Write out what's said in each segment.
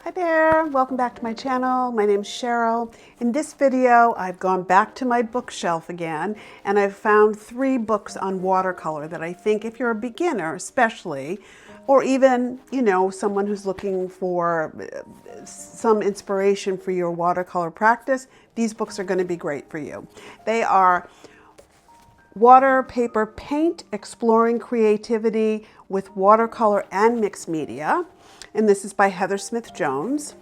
Hi there, welcome back to my channel. My name's Cheryl. In this video, I've gone back to my bookshelf again, and I've found 3 books on watercolor that I think if you're a beginner especially, or even, someone who's looking for some inspiration for your watercolor practice, these books are going to be great for you. They are Water, Paper, Paint, Exploring Creativity with Watercolor and Mixed Media. And this is by Heather Smith Jones.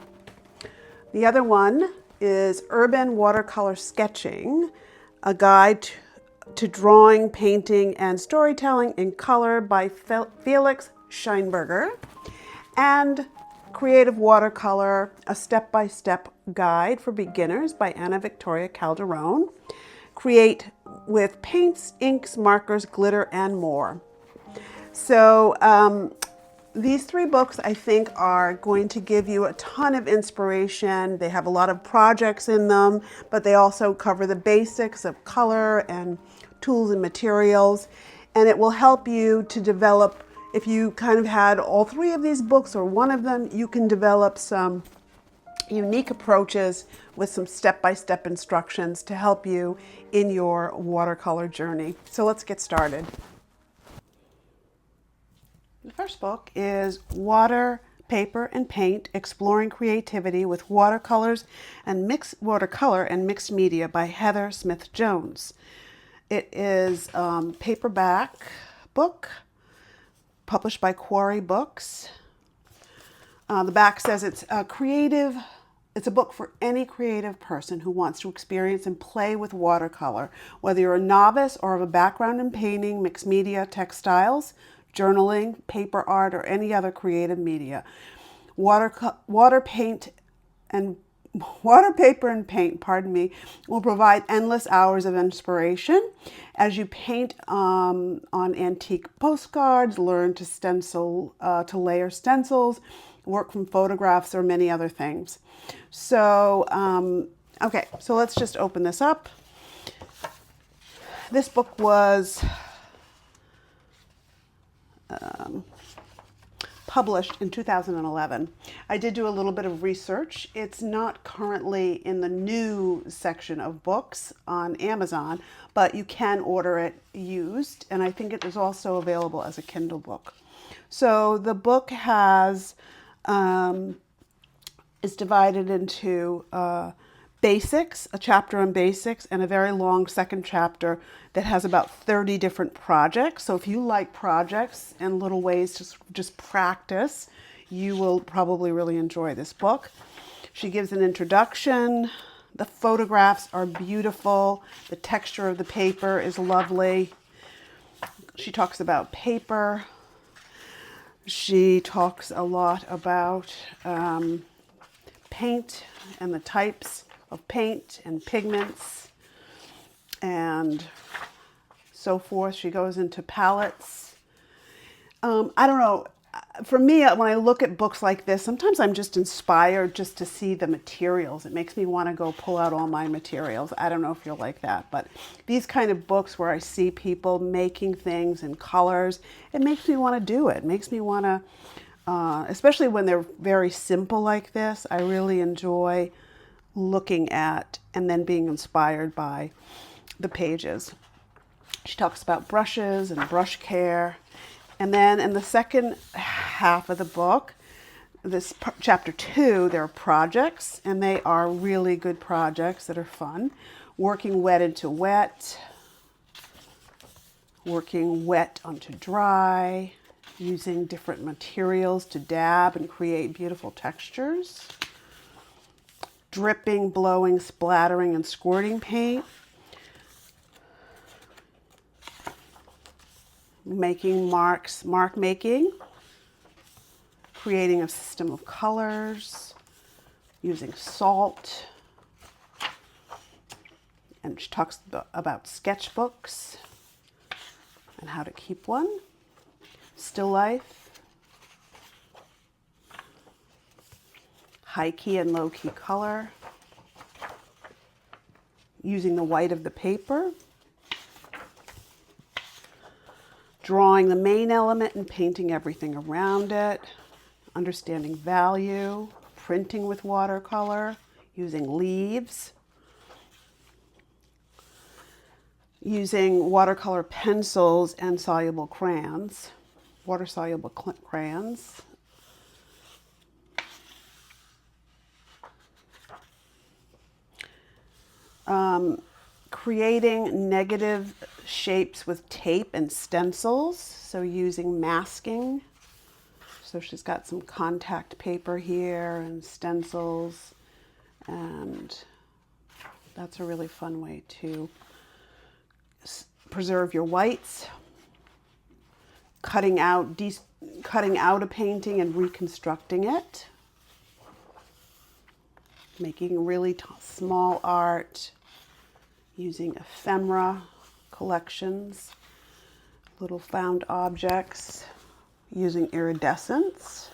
The other one is Urban Watercolor Sketching, a guide to drawing, painting, and storytelling in color by Felix Scheinberger. And Creative Watercolor, a step-by-step guide for beginners by Anna Victoria Calderon. Create with paints, inks, markers, glitter, and more. So these 3 books I think are going to give you a ton of inspiration. They have a lot of projects in them, but they also cover the basics of color and tools and materials. And it will help you to develop, if you kind of had all 3 of these books or one of them, you can develop some unique approaches with some step-by-step instructions to help you in your watercolor journey. So let's get started. The first book is Water, Paper, and Paint, Exploring Creativity with Watercolor and Mixed Media by Heather Smith Jones. It is a paperback book published by Quarry Books. The back says it's a book for any creative person who wants to experience and play with watercolor, whether you're a novice or have a background in painting, mixed media, textiles, journaling, paper art, or any other creative media. Water, paper, and paint, will provide endless hours of inspiration as you paint on antique postcards, learn to layer stencils, work from photographs, or many other things. So, okay, so let's just open this up. This book was published in 2011. I did do a little bit of research. It's not currently in the new section of books on Amazon, but you can order it used, and I think it is also available as a Kindle book. So the book is divided into basics, a chapter on basics, and a very long second chapter that has about 30 different projects. So if you like projects and little ways to just practice, you will probably really enjoy this book. She gives an introduction. The photographs are beautiful. The texture of the paper is lovely. She talks about paper. She talks a lot about paint and the types of paint and pigments and so forth. She goes into palettes. I don't know. For me, when I look at books like this, sometimes I'm just inspired just to see the materials. It makes me want to go pull out all my materials. I don't know if you're like that, but these kind of books where I see people making things in colors, it makes me want to do it. It makes me want to, especially when they're very simple like this, I really enjoy looking at and then being inspired by the pages. She talks about brushes and brush care. And then in the second half of the book, this chapter 2, there are projects, and they are really good projects that are fun. Working wet into wet, working wet onto dry, using different materials to dab and create beautiful textures. Dripping, blowing, splattering, and squirting paint. Making marks, mark making. Creating a system of colors. Using salt. And she talks about sketchbooks and how to keep one. Still life. High key and low key color, using the white of the paper, drawing the main element and painting everything around it, understanding value, printing with watercolor, using leaves, using watercolor pencils and soluble crayons, water-soluble crayons. Creating negative shapes with tape and stencils, so using masking. So she's got some contact paper here and stencils, and that's a really fun way to preserve your whites. Cutting out a painting and reconstructing it. Making really small art. Using ephemera collections, little found objects, using iridescence.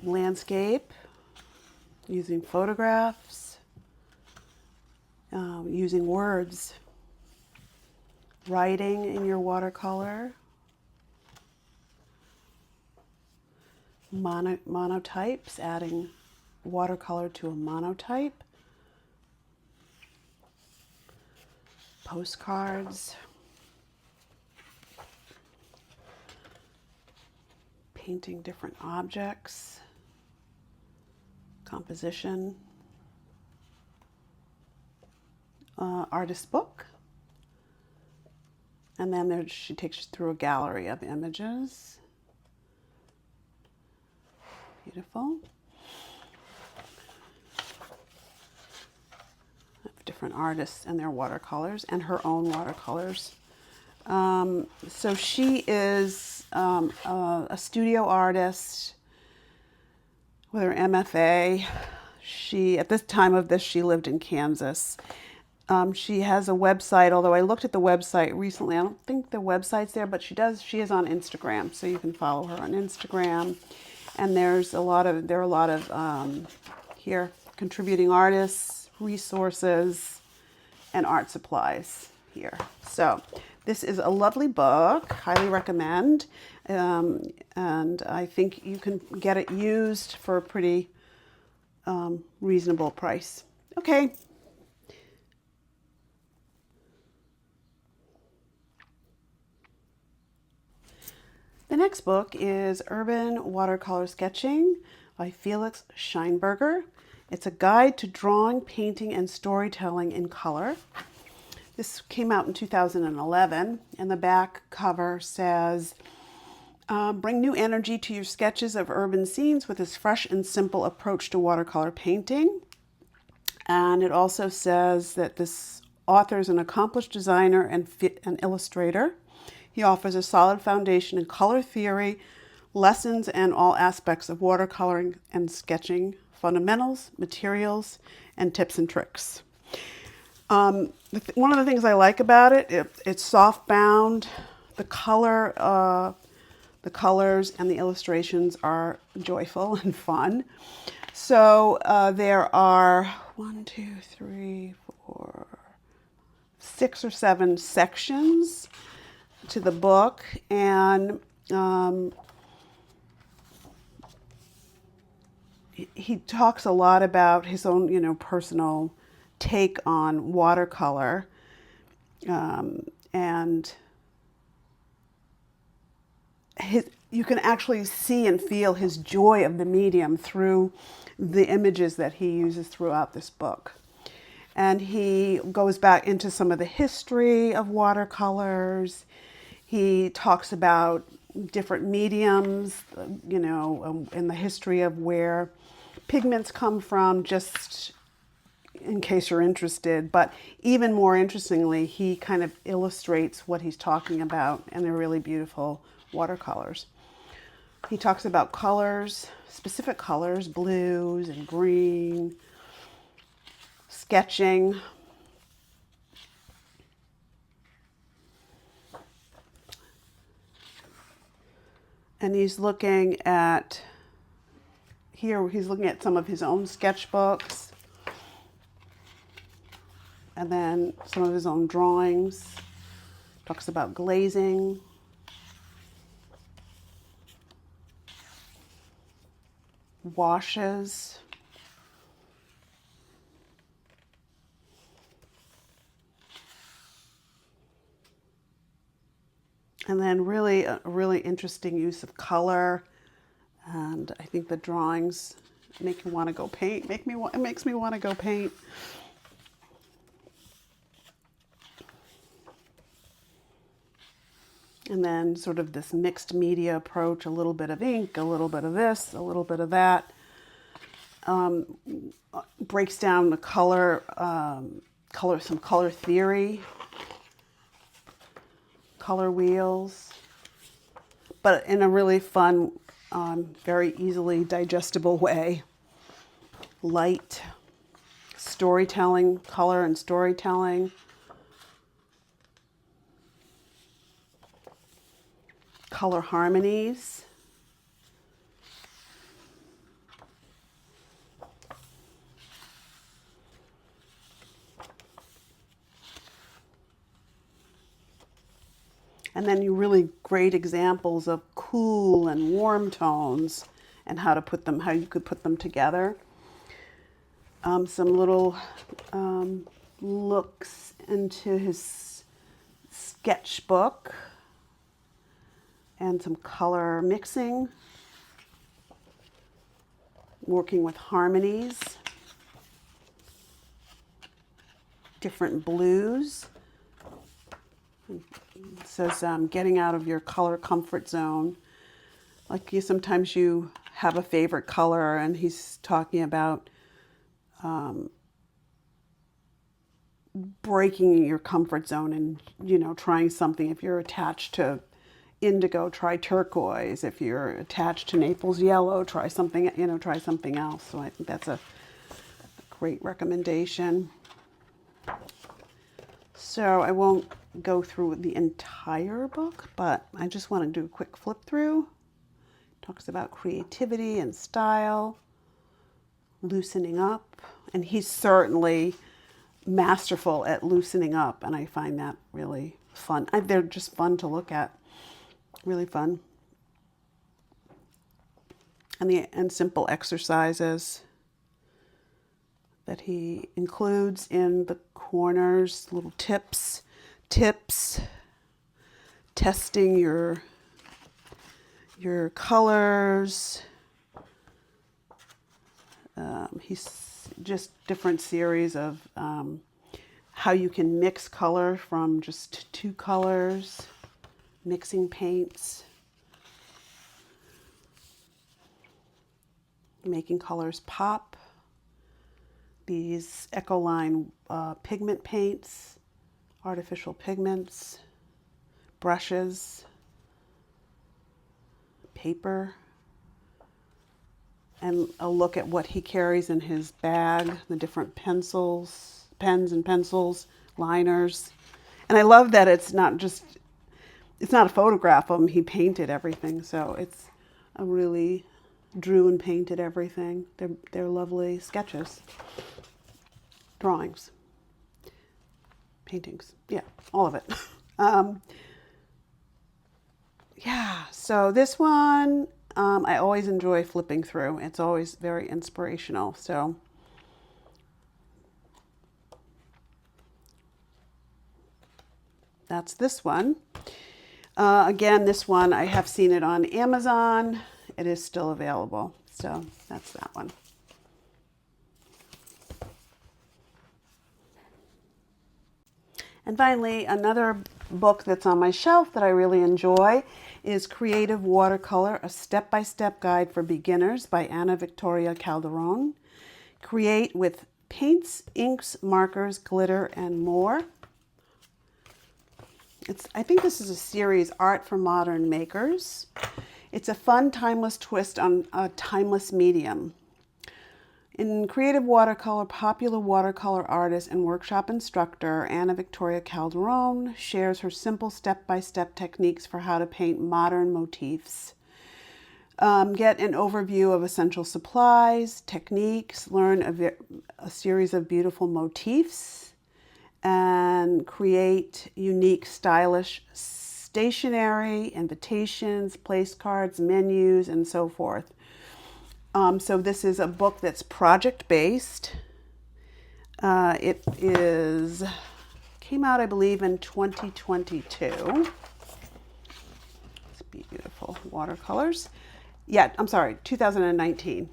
Landscape, using photographs, using words, writing in your watercolor. Monotypes, adding watercolor to a monotype. Postcards. Painting different objects. Composition. Artist book. And then she takes you through a gallery of images. Beautiful. Different artists and their watercolors, and her own watercolors. So she is a studio artist with her MFA. At this time of this, she lived in Kansas. She has a website, although I looked at the website recently. I don't think the website's there, but she is on Instagram, so you can follow her on Instagram. And there are a lot of here contributing artists, resources, and art supplies here. So this is a lovely book, highly recommend, and I think you can get it used for a pretty reasonable price. Okay. The next book is Urban Watercolor Sketching by Felix Scheinberger. It's a guide to drawing, painting, and storytelling in color. This came out in 2011, and the back cover says, bring new energy to your sketches of urban scenes with this fresh and simple approach to watercolor painting. And it also says that this author is an accomplished designer and an illustrator. He offers a solid foundation in color theory, lessons, and all aspects of watercoloring and sketching, fundamentals, materials, and tips and tricks. One of the things I like about it, it's soft bound. The colors and the illustrations are joyful and fun. So there are 6 or 7 sections to the book, and he talks a lot about his own, personal take on watercolor, and you can actually see and feel his joy of the medium through the images that he uses throughout this book. And he goes back into some of the history of watercolors. He talks about different mediums, in the history of where pigments come from, just in case you're interested. But even more interestingly, he kind of illustrates what he's talking about, and they're really beautiful watercolors. He talks about colors, specific colors, blues and green, sketching. And he's looking at some of his own sketchbooks, and then some of his own drawings. Talks about glazing, washes. And then really a really interesting use of color. And I think the drawings make you want to go paint. It makes me want to go paint. And then sort of this mixed media approach, a little bit of ink, a little bit of this, a little bit of that. Breaks down the color, some color theory, color wheels, but in a really fun, very easily digestible way. Light, storytelling, color and storytelling. Color harmonies. And then you really great examples of cool and warm tones and how you could put them together. Some little looks into his sketchbook and some color mixing, working with harmonies, different blues. It says getting out of your color comfort zone. Like sometimes you have a favorite color, and he's talking about breaking your comfort zone and, trying something. If you're attached to indigo, try turquoise. If you're attached to Naples yellow, try something else. So I think that's a great recommendation. So I won't go through the entire book, but I just want to do a quick flip through. Talks about creativity and style, loosening up, and he's certainly masterful at loosening up, and I find that really fun. They're just fun to look at, really fun. And simple exercises that he includes in the corners, little tips, testing your colors. He's just different series of how you can mix color from just two colors, mixing paints, making colors pop. These Ecoline pigment paints, artificial pigments, brushes, paper, and a look at what he carries in his bag, the different pens and pencils, liners. And I love that it's not a photograph of him, he painted everything, so it's a really drew and painted everything. They're lovely sketches. Drawings, paintings, yeah, all of it. Yeah, so this one, I always enjoy flipping through. It's always very inspirational. So that's this one. Again, this one, I have seen it on Amazon. It is still available. So that's that one. And finally, another book that's on my shelf that I really enjoy is Creative Watercolor, a step-by-step guide for beginners by Ana Victoria Calderon. Create with paints, inks, markers, glitter, and more. I think this is a series, Art for Modern Makers. It's a fun, timeless twist on a timeless medium. In Creative Watercolor, popular watercolor artist and workshop instructor Ana Victoria Calderon shares her simple step-by-step techniques for how to paint modern motifs. Get an overview of essential supplies, techniques, learn a series of beautiful motifs, and create unique, stylish stationery, invitations, place cards, menus, and so forth. So this is a book that's project-based. It came out, I believe, in 2022. It's beautiful watercolors. Yeah, I'm sorry, 2019.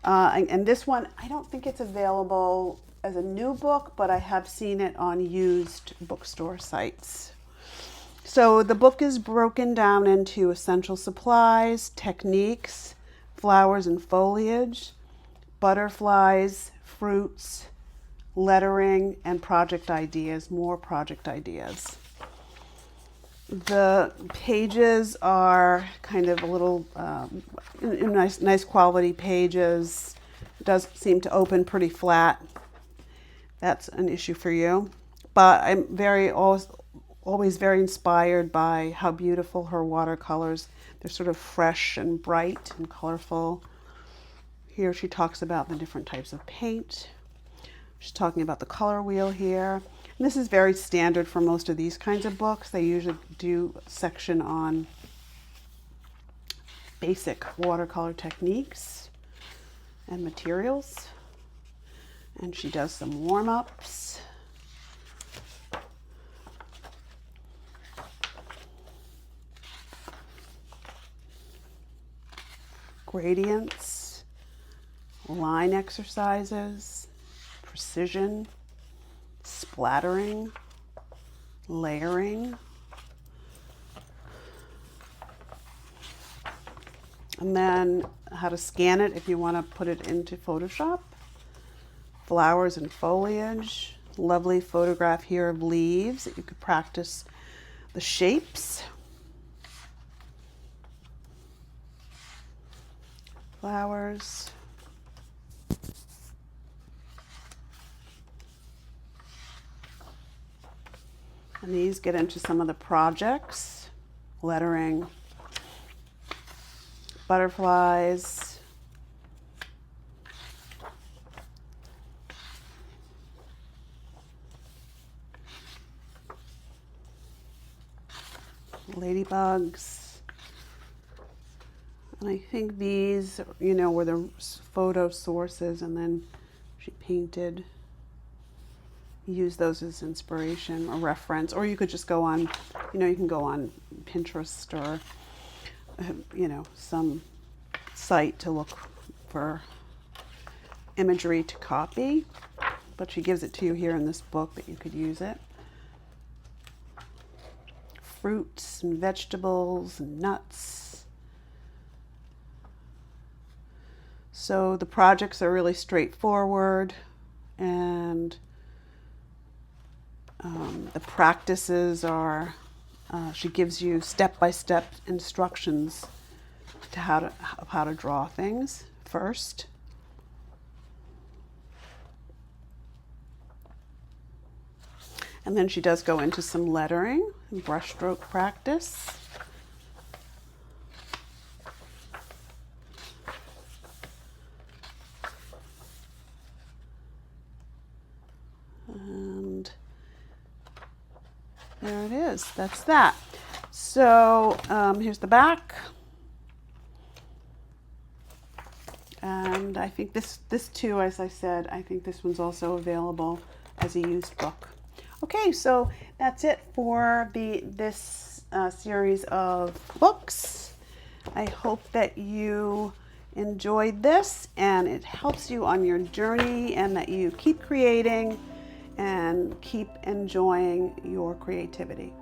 And this one, I don't think it's available as a new book, but I have seen it on used bookstore sites. So the book is broken down into essential supplies, techniques, flowers and foliage, butterflies, fruits, lettering, and project ideas, more project ideas. The pages are kind of a little nice quality pages. It does seem to open pretty flat. That's an issue for you. But I'm always very inspired by how beautiful her watercolors. They're sort of fresh and bright and colorful. Here she talks about the different types of paint. She's talking about the color wheel here. And this is very standard for most of these kinds of books. They usually do a section on basic watercolor techniques and materials. And she does some warm-ups. Gradients, line exercises, precision, splattering, layering, and then how to scan it if you want to put it into Photoshop. Flowers and foliage, lovely photograph here of leaves that you could practice the shapes. Flowers. And these get into some of the projects, lettering, butterflies, ladybugs. And I think these, were the photo sources, and then she painted. Use those as inspiration or reference, or you could just go on, you can go on Pinterest or, some site to look for imagery to copy. But she gives it to you here in this book that you could use it. Fruits and vegetables and nuts. So the projects are really straightforward, and the practices are, she gives you step-by-step instructions to how to draw things first. And then she does go into some lettering and brushstroke practice. And there it is. That's that. So here's the back. And I think this too, as I said, I think this one's also available as a used book. Okay, so that's it for this series of books. I hope that you enjoyed this and it helps you on your journey, and that you keep creating and keep enjoying your creativity.